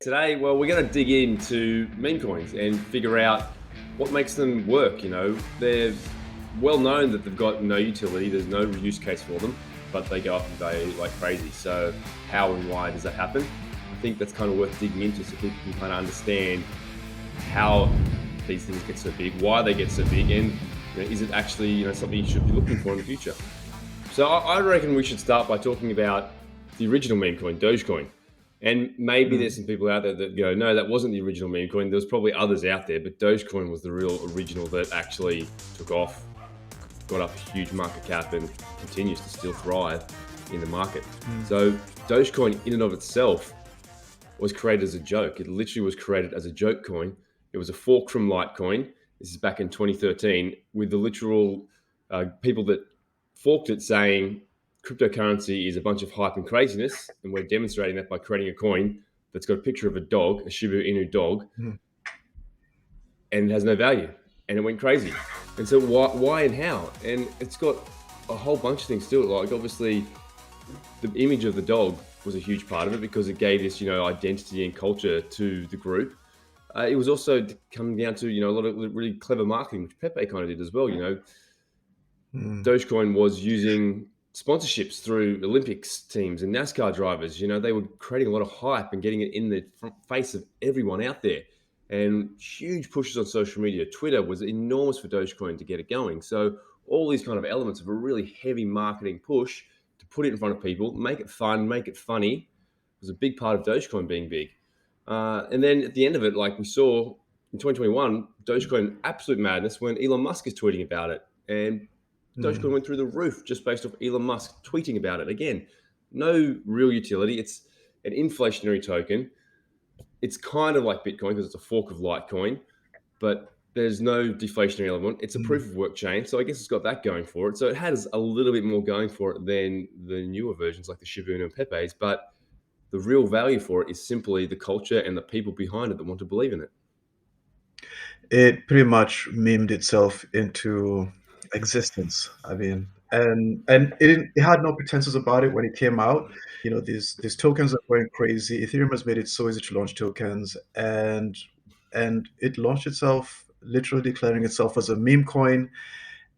Today, well, we're going to dig into meme coins and figure out what makes them work. They're well known that they've got no utility, there's no use case for them, but they go up in value like crazy. So, how and why does that happen? I think that's kind of worth digging into so people can kind of understand how these things get so big, why they get so big, and is it actually something you should be looking for in the future? So, I reckon we should start by talking about the original meme coin, Dogecoin. And maybe there's some people out there that go, no, that wasn't the original meme coin. There's probably others out there, but Dogecoin was the real original that actually took off, got up a huge market cap, and continues to still thrive in the market. So Dogecoin in and of itself was created as a joke. It literally was created as a joke coin. It was a fork from Litecoin. This is back in 2013 with the literal people that forked it saying, cryptocurrency is a bunch of hype and craziness, and we're demonstrating that by creating a coin that's got a picture of a dog, a Shiba Inu dog, and it has no value, and it went crazy. And so why and how? And it's got a whole bunch of things to it. Like, obviously, the image of the dog was a huge part of it because it gave this, identity and culture to the group. It was also coming down to, a lot of really clever marketing, which Pepe kind of did as well. Dogecoin was using sponsorships through Olympics teams and NASCAR drivers. They were creating a lot of hype and getting it in the front face of everyone out there. And huge pushes on social media. Twitter was enormous for Dogecoin to get it going. So all these kind of elements of a really heavy marketing push to put it in front of people, make it fun, make it funny, was a big part of Dogecoin being big. And then at the end of it, like we saw in 2021, Dogecoin absolute madness when Elon Musk is tweeting about it. And Dogecoin went through the roof just based off Elon Musk tweeting about it. Again, no real utility. It's an inflationary token. It's kind of like Bitcoin because it's a fork of Litecoin, but there's no deflationary element. It's a proof of work chain. So I guess it's got that going for it. So it has a little bit more going for it than the newer versions like the Shiba Inu and Pepe's. But the real value for it is simply the culture and the people behind it that want to believe in it. It pretty much memed itself into existence. I mean, and it had no pretenses about it when it came out. These tokens are going crazy. Ethereum has made it so easy to launch tokens, and it launched itself, literally declaring itself as a meme coin.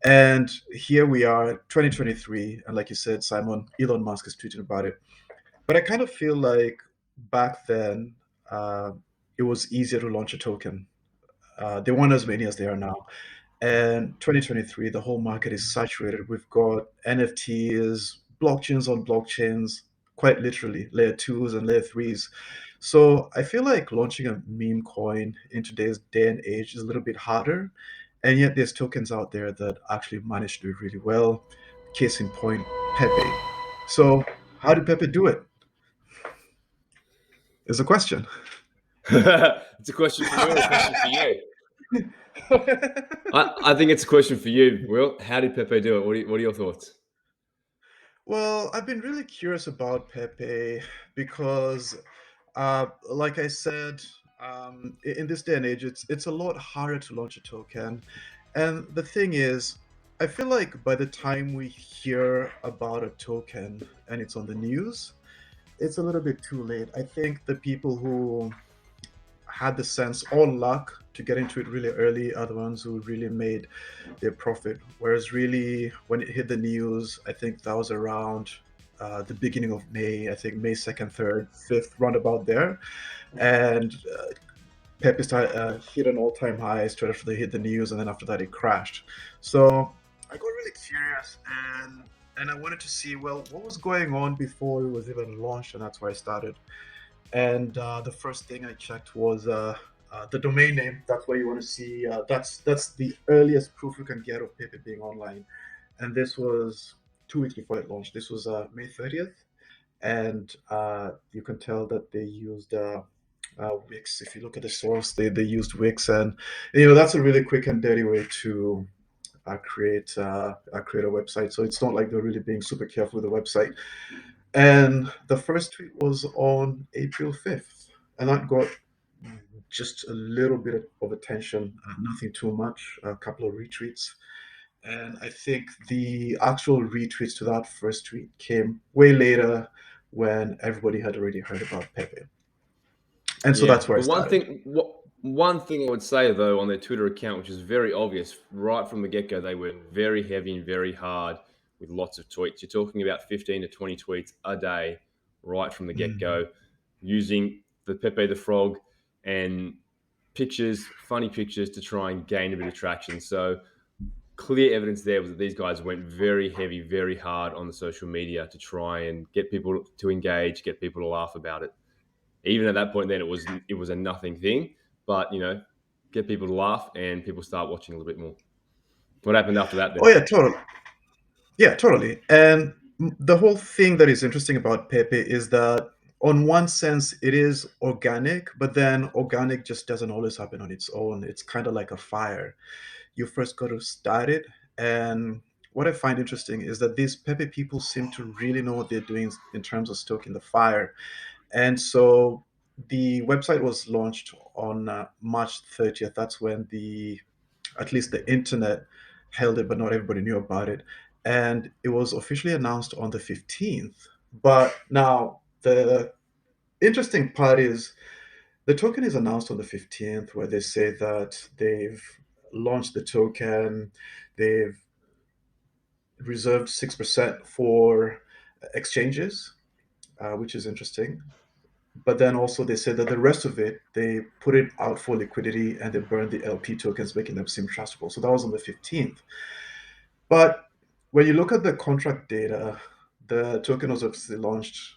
And here we are, 2023, and like you said, Simon, Elon Musk is tweeting about it. But I kind of feel like back then, it was easier to launch a token. There weren't as many as there are now. And 2023, the whole market is saturated. We've got NFTs, blockchains on blockchains, quite literally, layer twos and layer threes. So I feel like launching a meme coin in today's day and age is a little bit harder. And yet there's tokens out there that actually manage to do it really well. Case in point, Pepe. So how did Pepe do it? Is a question. It's a question for me or a question for you? I think it's a question for you, Will. How did Pepe do it? What are your thoughts? Well, I've been really curious about Pepe because, like I said, in this day and age, it's a lot harder to launch a token. And the thing is, I feel like by the time we hear about a token and it's on the news, it's a little bit too late. I think the people who had the sense or luck to get into it really early are the ones who really made their profit. Whereas really, when it hit the news, I think that was around the beginning of May. I think May 2nd, 3rd, 5th, roundabout there. And Pepe started, hit an all-time high straight after they hit the news, and then after that it crashed. So I got really curious, and I wanted to see, well, what was going on before it was even launched, and that's where I started. And the first thing I checked was the domain name. That's where you want to see. That's the earliest proof you can get of Pepe being online. And this was 2 weeks before it launched. This was May 30th, and you can tell that they used Wix. If you look at the source, they used Wix, and that's a really quick and dirty way to create a website. So it's not like they're really being super careful with the website. And the first tweet was on April 5th, and that got just a little bit of attention, nothing too much, a couple of retweets. And I think the actual retweets to that first tweet came way later when everybody had already heard about Pepe. And so Yeah, that's where I but started. one thing I would say though on their Twitter account, which is very obvious right from the get go, they went very heavy and very hard with lots of tweets. You're talking about 15 to 20 tweets a day right from the get Mm. go, using the Pepe the Frog and pictures, funny pictures to try and gain a bit of traction. So clear evidence there was that these guys went very heavy, very hard on the social media to try and get people to engage, get people to laugh about it. Even at that point, then it was a nothing thing, but get people to laugh and people start watching a little bit more. What happened after that Oh then? yeah, totally. Yeah, totally. And the whole thing that is interesting about Pepe is that, on one sense, it is organic, but then organic just doesn't always happen on its own. It's kind of like a fire. You first got to start it. And what I find interesting is that these Pepe people seem to really know what they're doing in terms of stoking the fire. And so the website was launched on March 30th. That's when at least the internet held it, but not everybody knew about it. And it was officially announced on the 15th. But now the interesting part is the token is announced on the 15th, where they say that they've launched the token, they've reserved 6% for exchanges, which is interesting. But then also they said that the rest of it, they put it out for liquidity and they burned the LP tokens, making them seem trustable. So that was on the 15th. But when you look at the contract data, the token was obviously launched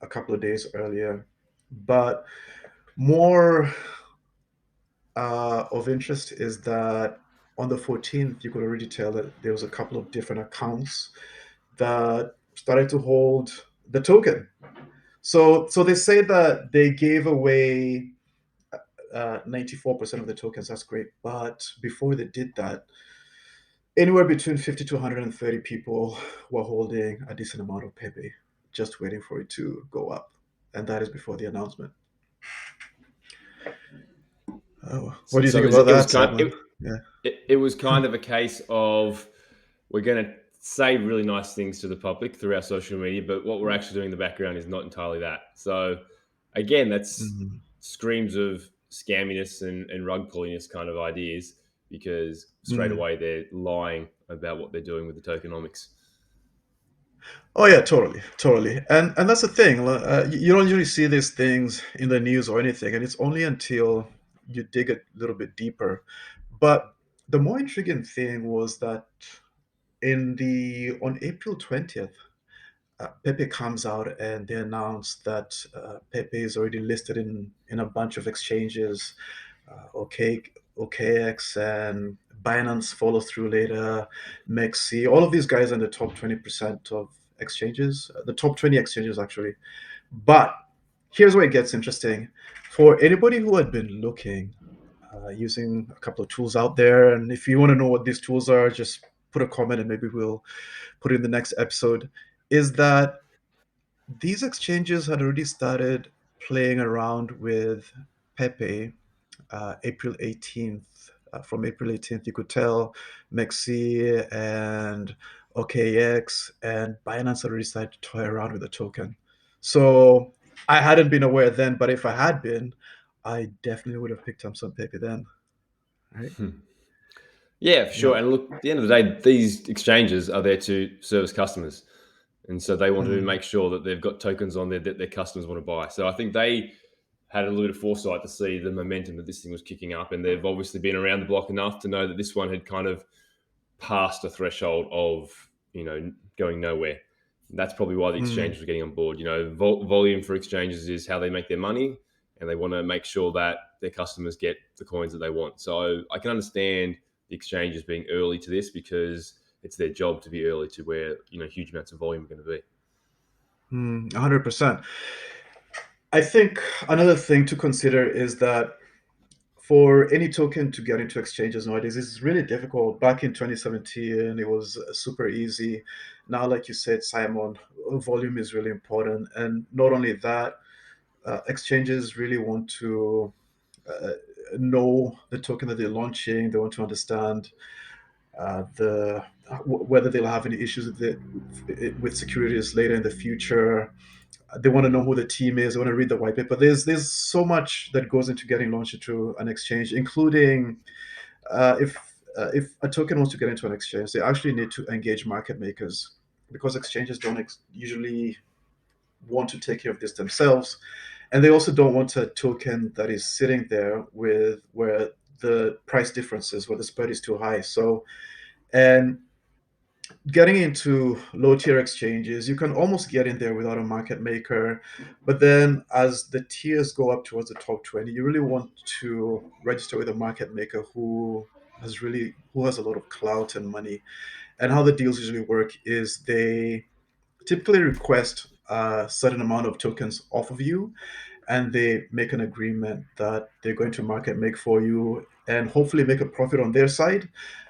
a couple of days earlier. But more of interest is that on the 14th, you could already tell that there was a couple of different accounts that started to hold the token. So they say that they gave away 94% of the tokens. That's great. But before they did that, anywhere between 50 to 130 people were holding a decent amount of Pepe, just waiting for it to go up. And that is before the announcement. Oh, what So, do you so think it was about it was that, kind Simon? Yeah. it was kind of a case of we're going to say really nice things to the public through our social media, but what we're actually doing in the background is not entirely that. So again, that's Mhm. screams of scamminess and rug pulliness kind of ideas because straight Mm. away they're lying about what they're doing with the tokenomics. Oh yeah, totally, totally. And that's the thing. You don't usually see these things in the news or anything, and it's only until you dig a little bit deeper. But the more intriguing thing was that in the on April 20th, Pepe comes out and they announce that Pepe is already listed in a bunch of exchanges, OK, OKX and Binance follow through later, Mexi. All of these guys are in the top 20% of exchanges, the top 20 exchanges actually. But here's where it gets interesting. For anybody who had been looking, using a couple of tools out there, and if you want to know what these tools are, just put a comment and maybe we'll put it in the next episode. Is that these exchanges had already started playing around with Pepe April 18th. From April 18th, you could tell Mexi and OKX and Binance already started to toy around with the token. So I hadn't been aware then, but if I had been, I definitely would have picked up some Pepe then. Right? Yeah, for Yeah. sure. And look, at the end of the day, these exchanges are there to service customers. And so they want to Mm, make sure that they've got tokens on there that their customers want to buy. So I think they had a little bit of foresight to see the momentum that this thing was kicking up. And they've obviously been around the block enough to know that this one had kind of past a threshold of, going nowhere. That's probably why the mm, exchanges were getting on board. Volume for exchanges is how they make their money, and they want to make sure that their customers get the coins that they want. So I can understand the exchanges being early to this because it's their job to be early to where huge amounts of volume are going to be. 100%. I think another thing to consider is that for any token to get into exchanges nowadays, it's really difficult. Back in 2017, it was super easy. Now, like you said, Simon, volume is really important. And not only that, exchanges really want to uh, know the token that they're launching. They want to understand whether they'll have any issues with securities later in the future. they want to know who the team is. They want to read the white paper. There's so much that goes into getting launched into an exchange, including if a token wants to get into an exchange, they actually need to engage market makers because exchanges don't usually want to take care of this themselves, and they also don't want a token that is sitting there with where the price differences, where the spread is too high. So, and getting into low tier exchanges, you can almost get in there without a market maker. But then as the tiers go up towards the top 20, you really want to register with a market maker who has a lot of clout and money. And how the deals usually work is they typically request a certain amount of tokens off of you, and they make an agreement that they're going to market make for you and hopefully make a profit on their side.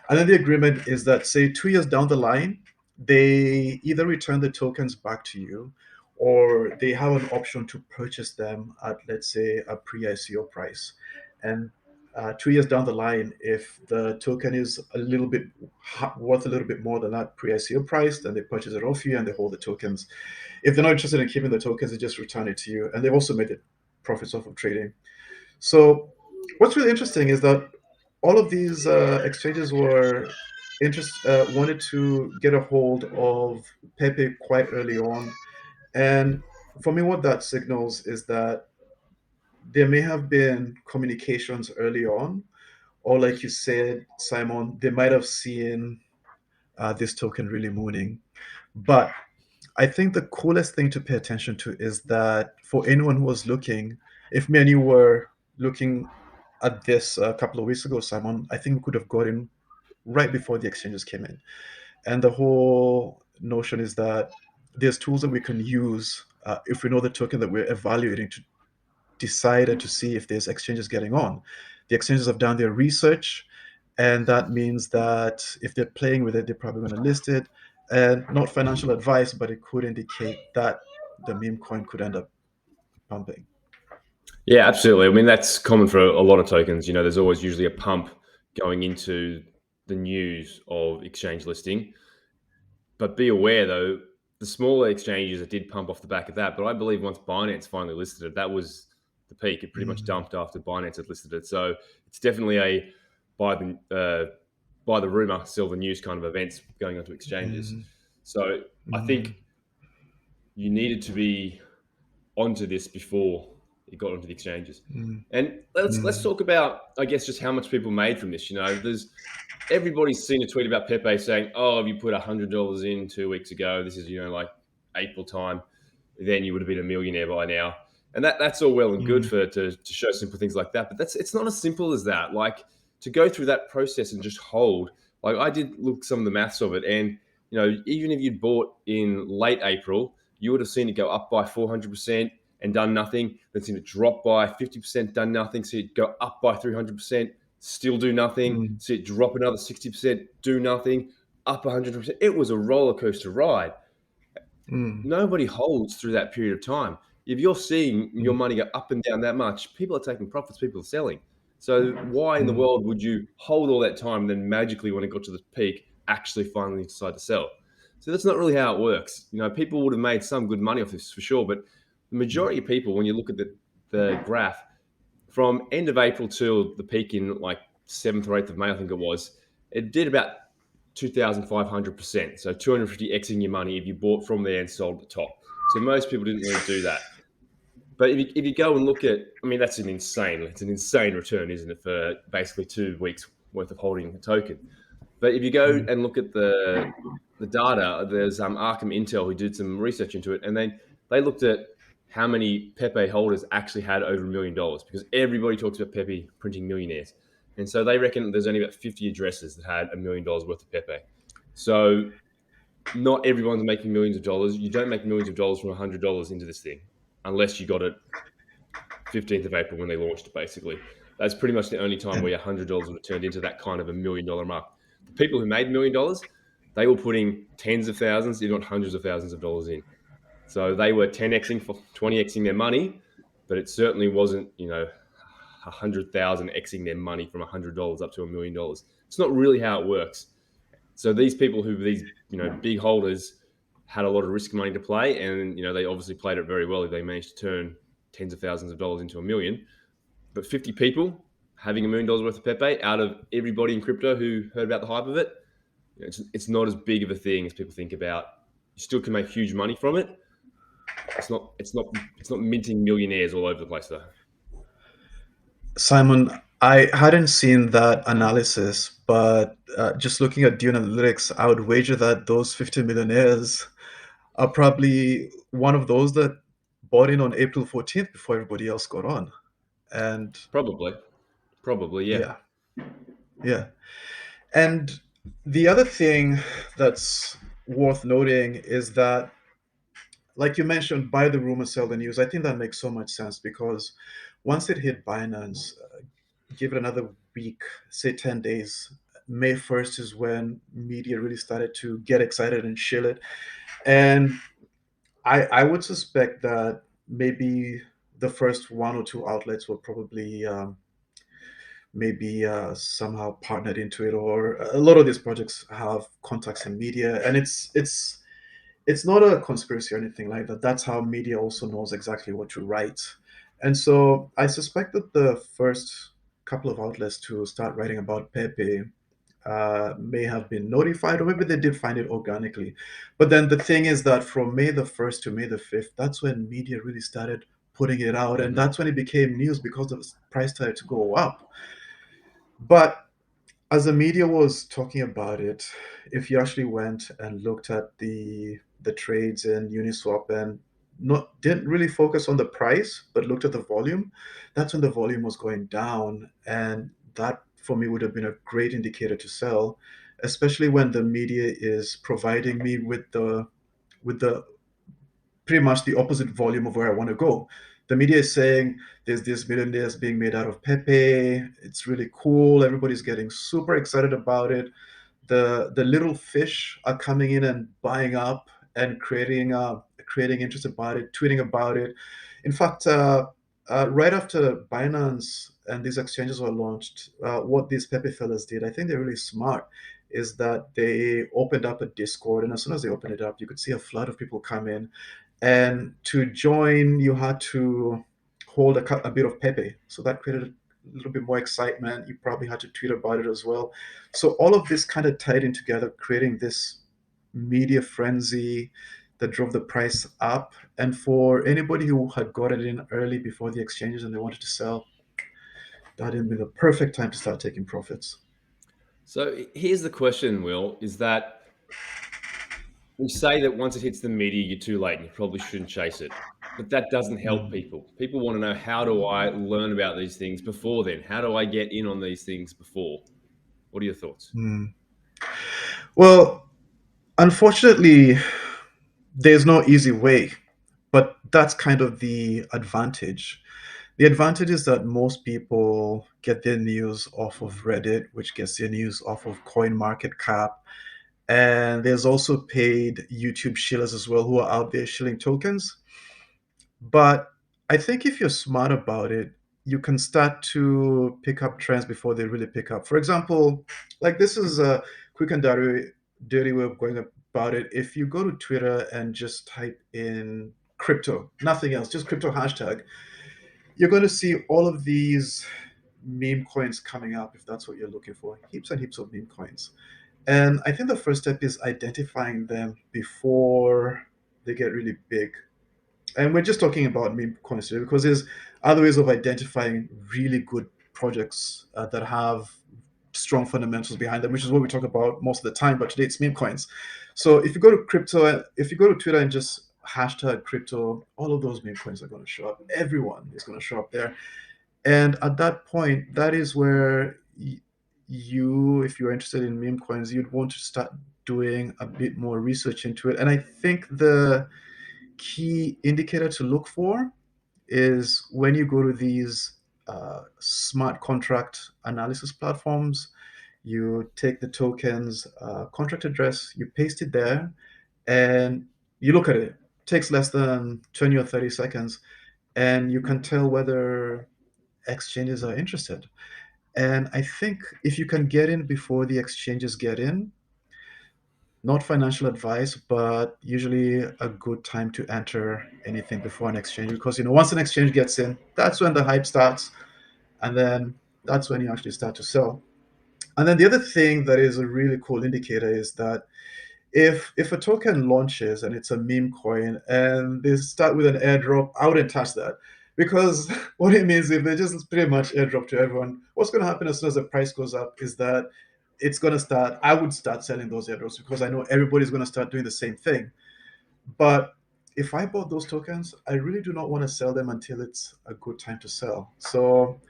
And then the agreement is that, say, 2 years down the line, they either return the tokens back to you or they have an option to purchase them at, let's say, a pre ICO price. And 2 years down the line, if the token is worth a little bit more than that pre ICO price, then they purchase it off you and they hold the tokens. If they're not interested in keeping the tokens, they just return it to you. And they've also made it profits off of trading. So what's really interesting is that all of these exchanges wanted to get a hold of Pepe quite early on. And for me, what that signals is that there may have been communications early on, or like you said, Simon, they might have seen this token really mooning. But I think the coolest thing to pay attention to is that for anyone who was looking, if me and you were looking at this a couple of weeks ago, Simon, I think we could have got in right before the exchanges came in. And the whole notion is that there's tools that we can use if we know the token that we're evaluating to decide and to see if there's exchanges getting on. The exchanges have done their research, and that means that if they're playing with it, they're probably going to list it. And not financial advice, but it could indicate that the meme coin could end up pumping. Yeah, absolutely. I mean, that's common for a lot of tokens. There's always usually a pump going into the news of exchange listing. But be aware, though, the smaller exchanges that did pump off the back of that. But I believe once Binance finally listed it, that was the peak. It pretty much Mm, dumped after Binance had listed it. So it's definitely a by the rumor, sell the news kind of events going onto exchanges. mm, So I mm, think you needed to be onto this before it got onto the exchanges. mm, And let's mm, talk about, I guess, just how much people made from this. There's everybody's seen a tweet about Pepe saying, "Oh, if you put $100 in 2 weeks ago, this is like April time, then you would have been a millionaire by now." And that's all well and good mm, to show simple things like that, but it's not as simple as that. Like to go through that process and just hold. Like I did look some of the maths of it, and even if you'd bought in late April, you would have seen it go up by 400% and done nothing. Then seen it drop by 50%, done nothing. See it go up by 300%, still do nothing. mm, See it drop another 60%, do nothing, up 100%. It was a roller coaster ride. mm, Nobody holds through that period of time. If you're seeing your mm, money go up and down that much, people are taking profits, people are selling. So why in the mm, world would you hold all that time and then magically, when it got to the peak, actually finally decide to sell? So that's not really how it works. People would have made some good money off this for sure, but the majority of people, when you look at the graph, from end of April till the peak in like 7th or 8th of May, I think it was, it did about 2,500%. So 250xing your money if you bought from there and sold at the top. So most people didn't really do that. But if you go and look at, I mean, it's an insane return, isn't it, for basically 2 weeks worth of holding a token. But if you go mm, and look at the data, there's Arkham Intel who did some research into it, and they looked at how many Pepe holders actually had over $1 million, because everybody talks about Pepe printing millionaires, and so they reckon there's only about 50 addresses that had $1 million worth of Pepe. So not everyone's making millions of dollars. You don't make millions of dollars from $100 into this thing unless you got it 15th of April when they launched it, basically. That's pretty much the only time where your $100 would have turned into that kind of $1 million mark. The people who made $1 million, they were putting tens of thousands, if not hundreds of thousands of dollars in. So they were 10xing for 20xing their money, but it certainly wasn't, 100,000 xing their money from $100 up to $1 million. It's not really how it works. So these people who these big holders, had a lot of risk money to play, and they obviously played it very well. They managed to turn tens of thousands of dollars into a million. But 50 people having $1 million worth of Pepe out of everybody in crypto who heard about the hype of it, it's not as big of a thing as people think about. You still can make huge money from it. It's not minting millionaires all over the place though. Simon, I hadn't seen that analysis, but just looking at Dune Analytics, I would wager that those 50 millionaires are probably one of those that bought in on April 14th before everybody else got on. And Probably, probably, yeah. yeah, yeah. And the other thing that's worth noting is that, like you mentioned, buy the rumor, sell the news. I think that makes so much sense because once it hit Binance, give it another week, say 10 days, May 1st is when media really started to get excited and shill it. And I would suspect that maybe the first one or two outlets were probably maybe somehow partnered into it, or a lot of these projects have contacts in media, and it's not a conspiracy or anything like that. That's how media also knows exactly what to write. And so I suspect that the first couple of outlets to start writing about Pepe may have been notified, or maybe they did find it organically. But then the thing is that from May the 1st to May the 5th, that's when media really started putting it out. And Hmm. that's when it became news because the price started to go up. But as the media was talking about it, if you actually went and looked at the trades in Uniswap and not didn't really focus on the price, but looked at the volume, that's when the volume was going down, and that for me would have been a great indicator to sell, especially when the media is providing me with the pretty much the opposite volume of where I want to go. The media is saying there's this millionaires being made out of Pepe. It's really cool. Everybody's getting super excited about it. The little fish are coming in and buying up and creating interest about it, tweeting about it. In fact, right after Binance and these exchanges were launched, what these Pepe fellas did, I think they're really smart, is that they opened up a Discord, and as soon as they opened it up, you could see a flood of people come in, and to join, you had to hold a bit of Pepe. So that created a little bit more excitement. You probably had to tweet about it as well. So all of this kind of tied in together, creating this media frenzy that drove the price up. And for anybody who had got it in early before the exchanges and they wanted to sell, that would be the perfect time to start taking profits. So here's the question, Will, is that we say that once it hits the media, you're too late and you probably shouldn't chase it. But that doesn't help Mm. people. People want to know, how do I learn about these things before then? How do I get in on these things before? What are your thoughts? Mm. Well, unfortunately, there's no easy way, but that's kind of the advantage. The advantage is that most people get their news off of Reddit, which gets their news off of CoinMarketCap. And there's also paid YouTube shillers as well who are out there shilling tokens. But I think if you're smart about it, you can start to pick up trends before they really pick up. For example, like this is a quick and dirty way of going about it. If you go to Twitter and just type in crypto, nothing else, just crypto hashtag, you're going to see all of these meme coins coming up if that's what you're looking for. Heaps and heaps of meme coins. And I think the first step is identifying them before they get really big. And we're just talking about meme coins today because there's other ways of identifying really good projects that have strong fundamentals behind them, which is what we talk about most of the time. But today it's meme coins. So if you go to crypto, if you go to Twitter and just hashtag crypto, all of those meme coins are going to show up. Everyone is going to show up there. And at that point, that is where you, if you're interested in meme coins, you'd want to start doing a bit more research into it. And I think the key indicator to look for is when you go to these smart contract analysis platforms, you take the token's contract address, you paste it there, and you look at it. It takes less than 20 or 30 seconds, and you can tell whether exchanges are interested. And I think if you can get in before the exchanges get in, not financial advice, but usually a good time to enter anything before an exchange because once an exchange gets in, that's when the hype starts, and then that's when you actually start to sell. And then the other thing that is a really cool indicator is that if a token launches and it's a meme coin and they start with an airdrop, I wouldn't touch that because what it means if they just pretty much airdrop to everyone, what's going to happen as soon as the price goes up is that it's going to start. I would start selling those airdrops because I know everybody's going to start doing the same thing. But if I bought those tokens, I really do not want to sell them until it's a good time to sell. So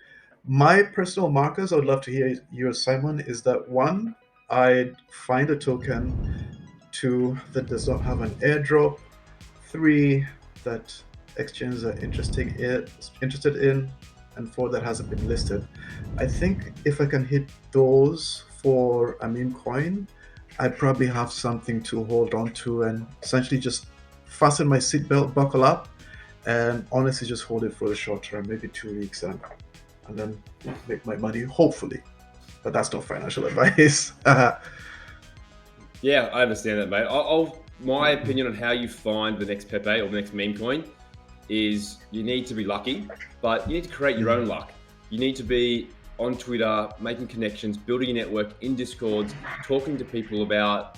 my personal markers, I would love to hear yours, Simon, is that one, I'd find a token, two, that does not have an airdrop, three, that exchanges are interested in, and four, that hasn't been listed. I think if I can hit those for a meme coin, I probably have something to hold on to and essentially just fasten my seatbelt, buckle up, and honestly just hold it for the short term, maybe 2 weeks, and then make my money, hopefully. But that's not financial advice. Yeah, I understand that, mate. My opinion on how you find the next Pepe or the next meme coin is you need to be lucky, but you need to create your own luck. You need to be on Twitter, making connections, building a network in Discords, talking to people about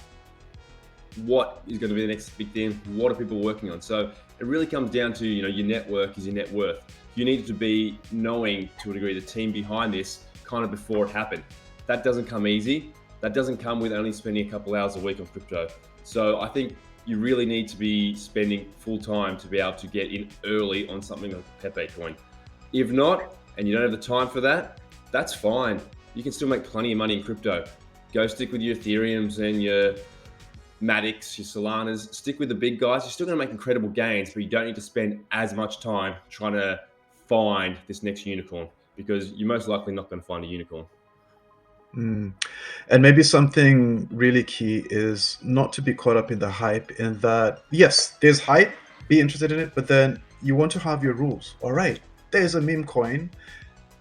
what is going to be the next big thing, what are people working on. So it really comes down to, your network is your net worth. You need to be knowing to a degree the team behind this kind of before it happened. That doesn't come easy. That doesn't come with only spending a couple hours a week on crypto. So I think you really need to be spending full time to be able to get in early on something like Pepe Coin. If not, and you don't have the time for that, that's fine. You can still make plenty of money in crypto. Go stick with your Ethereums and your Matics, your Solanas. Stick with the big guys. You're still going to make incredible gains, but you don't need to spend as much time trying to find this next unicorn because you're most likely not going to find a unicorn. Mm. And maybe something really key is not to be caught up in the hype, in that, yes, there's hype, be interested in it, but then you want to have your rules. All right, there's a meme coin,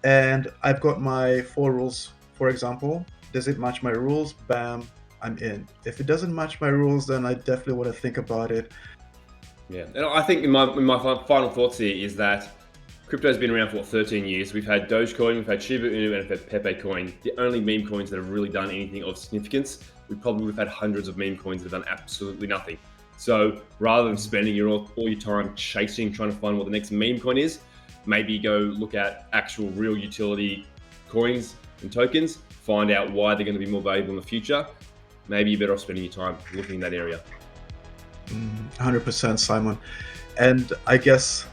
and I've got my 4 rules, for example. Does it match my rules? Bam, I'm in. If it doesn't match my rules, then I definitely want to think about it. Yeah, and I think in my final thoughts here is that crypto's been around for 13 years. We've had Dogecoin, we've had Shiba Inu, and we've had Pepe Coin. The only meme coins that have really done anything of significance. We probably would have had hundreds of meme coins that have done absolutely nothing. So rather than spending all your time chasing, trying to find what the next meme coin is, maybe go look at actual real utility coins and tokens, find out why they're going to be more valuable in the future. Maybe you're better off spending your time looking in that area. 100%, Simon. And I guess,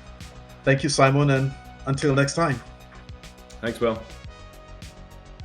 thank you, Simon, and until next time. Thanks, Will.